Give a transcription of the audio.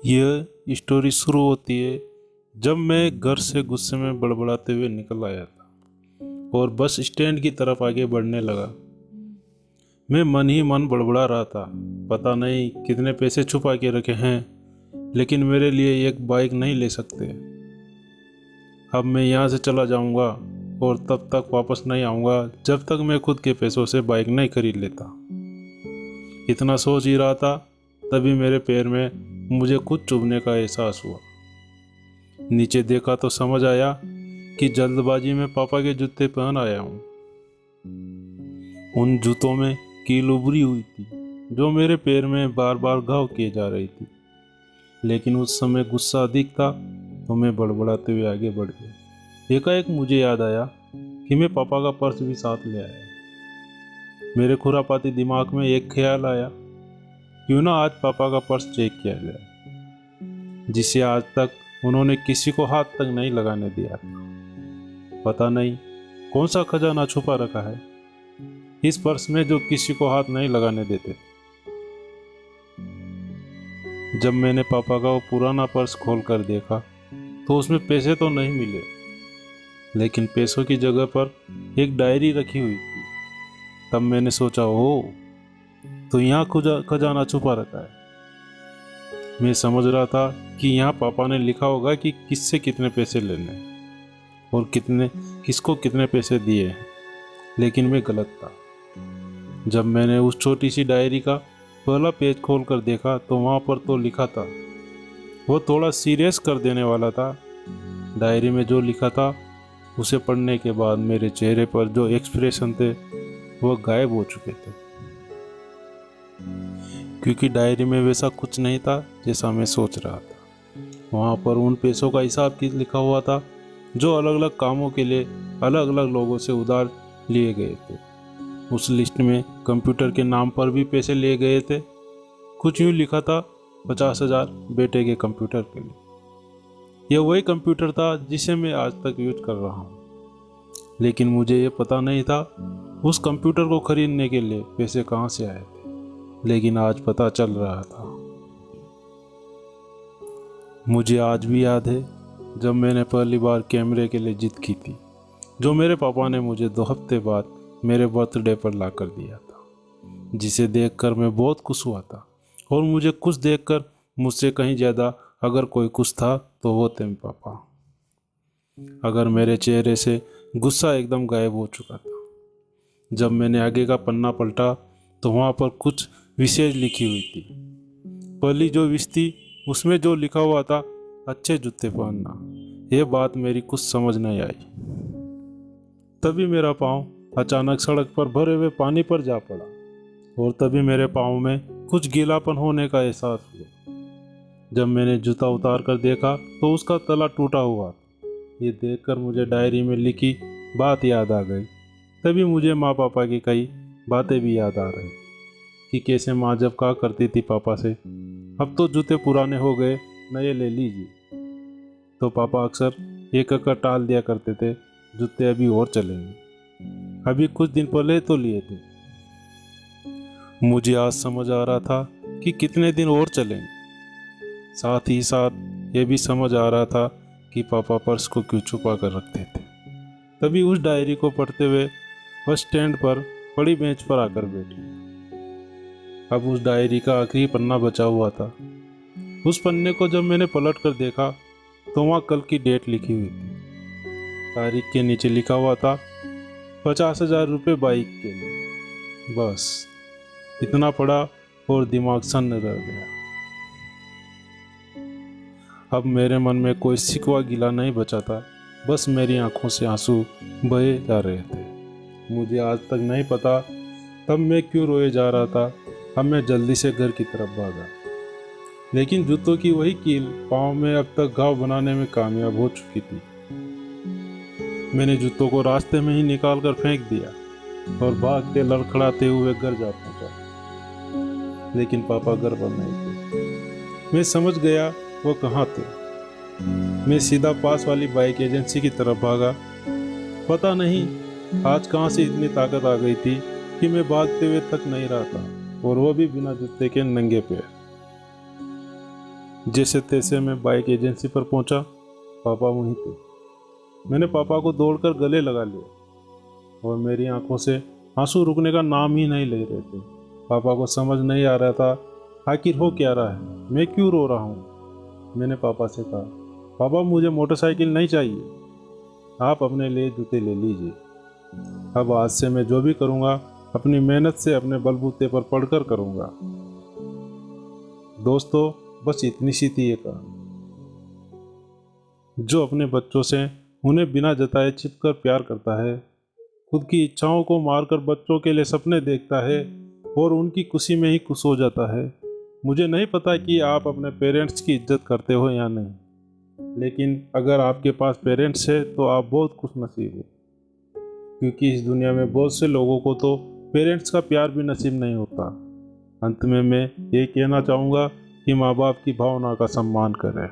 यह स्टोरी शुरू होती है जब मैं घर से गुस्से में बड़बड़ाते हुए निकल आया था और बस स्टैंड की तरफ आगे बढ़ने लगा। मैं मन ही मन बड़बड़ा रहा था, पता नहीं कितने पैसे छुपा के रखे हैं, लेकिन मेरे लिए एक बाइक नहीं ले सकते। अब मैं यहाँ से चला जाऊँगा और तब तक वापस नहीं आऊँगा जब तक मैं खुद के पैसों से बाइक नहीं खरीद लेता। इतना सोच ही रहा था, तभी मेरे पैर में मुझे कुछ चुभने का एहसास हुआ। नीचे देखा तो समझ आया कि जल्दबाजी में पापा के जूते पहन आया हूँ। उन जूतों में कील उभरी हुई थी जो मेरे पैर में बार बार घाव किए जा रही थी, लेकिन उस समय गुस्सा अधिक था तो मैं बड़बड़ाते हुए आगे बढ़ गया। एकाएक मुझे याद आया कि मैं पापा का पर्स भी साथ ले आया। मेरे खुरापाती दिमाग में एक ख्याल आया, क्यों ना आज पापा का पर्स चेक किया जाए, जिसे आज तक उन्होंने किसी को हाथ तक नहीं लगाने दिया। पता नहीं कौन सा खजाना छुपा रखा है इस पर्स में जो किसी को हाथ नहीं लगाने देते। जब मैंने पापा का वो पुराना पर्स खोल कर देखा तो उसमें पैसे तो नहीं मिले, लेकिन पैसों की जगह पर एक डायरी रखी हुई थी। तब मैंने सोचा, ओ तो यहाँ खजाना छुपा रखा है। मैं समझ रहा था कि यहाँ पापा ने लिखा होगा कि किससे कितने पैसे लेने हैं और किसको कितने पैसे दिए हैं, लेकिन मैं गलत था। जब मैंने उस छोटी सी डायरी का पहला पेज खोल कर देखा तो वहाँ पर तो लिखा था, वो थोड़ा सीरियस कर देने वाला था। डायरी में जो लिखा था उसे पढ़ने के बाद मेरे चेहरे पर जो एक्सप्रेशन थे वो गायब हो चुके थे, क्योंकि डायरी में वैसा कुछ नहीं था जैसा मैं सोच रहा था। वहाँ पर उन पैसों का हिसाब लिखा हुआ था जो अलग अलग कामों के लिए अलग अलग लोगों से उधार लिए गए थे। उस लिस्ट में कंप्यूटर के नाम पर भी पैसे लिए गए थे। कुछ यूँ लिखा था, 50,000 बेटे के कंप्यूटर के लिए। यह वही कंप्यूटर था जिसे मैं आज तक यूज कर रहा हूँ, लेकिन मुझे ये पता नहीं था उस कंप्यूटर को खरीदने के लिए पैसे कहाँ से आए थे। लेकिन आज पता चल रहा था। मुझे आज भी याद है जब मैंने पहली बार कैमरे के लिए जिद की थी, जो मेरे पापा ने मुझे 2 हफ्ते बाद मेरे बर्थडे पर ला कर दिया था, जिसे देखकर मैं बहुत खुश हुआ था। और मुझे खुश देखकर मुझसे कहीं ज़्यादा अगर कोई खुश था तो वो थे पापा। अगर मेरे चेहरे से गुस्सा एकदम गायब हो चुका था। जब मैंने आगे का पन्ना पलटा तो वहाँ पर कुछ विशेष लिखी हुई थी। पहली जो विश थी उसमें जो लिखा हुआ था, अच्छे जूते पहनना। ये बात मेरी कुछ समझ नहीं आई। तभी मेरा पाँव अचानक सड़क पर भरे हुए पानी पर जा पड़ा और तभी मेरे पाँव में कुछ गीलापन होने का एहसास हुआ। जब मैंने जूता उतार कर देखा तो उसका तला टूटा हुआ। ये देखकर मुझे डायरी में लिखी बात याद आ गई। तभी मुझे माँ पापा की कई बातें भी याद आ रही कि कैसे माँ जब कहा करती थी पापा से, अब तो जूते पुराने हो गए, नए ले लीजिए, तो पापा अक्सर एक एक टाल दिया करते थे, जूते अभी और चलेंगे, अभी कुछ दिन पहले तो लिए थे। मुझे आज समझ आ रहा था कि कितने दिन और चलेंगे। साथ ही साथ ये भी समझ आ रहा था कि पापा पर्स को क्यों छुपा कर रखते थे। तभी उस डायरी को पढ़ते हुए बस स्टैंड पर बड़ी बेंच पर आकर बैठी। अब उस डायरी का आखिरी पन्ना बचा हुआ था। उस पन्ने को जब मैंने पलट कर देखा तो वहाँ कल की डेट लिखी हुई थी। तारीख के नीचे लिखा हुआ था 50,000 रुपये बाइक के लिए। बस इतना पड़ा और दिमाग सन्न रह गया। अब मेरे मन में कोई शिकवा गिला नहीं बचा था, बस मेरी आंखों से आंसू बहे जा रहे थे। मुझे आज तक नहीं पता तब मैं क्यों रोए जा रहा था। अब मैं जल्दी से घर की तरफ भागा, लेकिन जूतों की वही कील पाँव में अब तक घाव बनाने में कामयाब हो चुकी थी। मैंने जूतों को रास्ते में ही निकाल कर फेंक दिया और भागते लड़खड़ाते हुए घर जा पहुंचा, लेकिन पापा घर पर नहीं थे। मैं समझ गया वो कहाँ थे। मैं सीधा पास वाली बाइक एजेंसी की तरफ भागा। पता नहीं आज कहाँ से इतनी ताकत आ गई थी कि मैं भागते हुए तक नहीं रहा था, और वो भी बिना जूते के नंगे पैर। जैसे तैसे मैं बाइक एजेंसी पर पहुंचा। पापा वहीं थे। मैंने पापा को दौड़कर गले लगा लिया और मेरी आंखों से आंसू रुकने का नाम ही नहीं ले रहे थे। पापा को समझ नहीं आ रहा था आखिर हो क्या रहा है, मैं क्यों रो रहा हूँ। मैंने पापा से कहा, पापा मुझे मोटरसाइकिल नहीं चाहिए, आप अपने लिए जूते ले लीजिए। अब आज से मैं जो भी करूँगा अपनी मेहनत से अपने बलबूते पर पढ़कर करूँगा। दोस्तों, बस इतनी सी थी ये कहानी। जो अपने बच्चों से उन्हें बिना जताए छिपकर प्यार करता है, खुद की इच्छाओं को मारकर बच्चों के लिए सपने देखता है और उनकी खुशी में ही खुश हो जाता है। मुझे नहीं पता कि आप अपने पेरेंट्स की इज्जत करते हो या नहीं, लेकिन अगर आपके पास पेरेंट्स है तो आप बहुत खुशनसीब हो, क्योंकि इस दुनिया में बहुत से लोगों को तो पेरेंट्स का प्यार भी नसीब नहीं होता। अंत में मैं ये कहना चाहूँगा कि माँ बाप की भावना का सम्मान करें।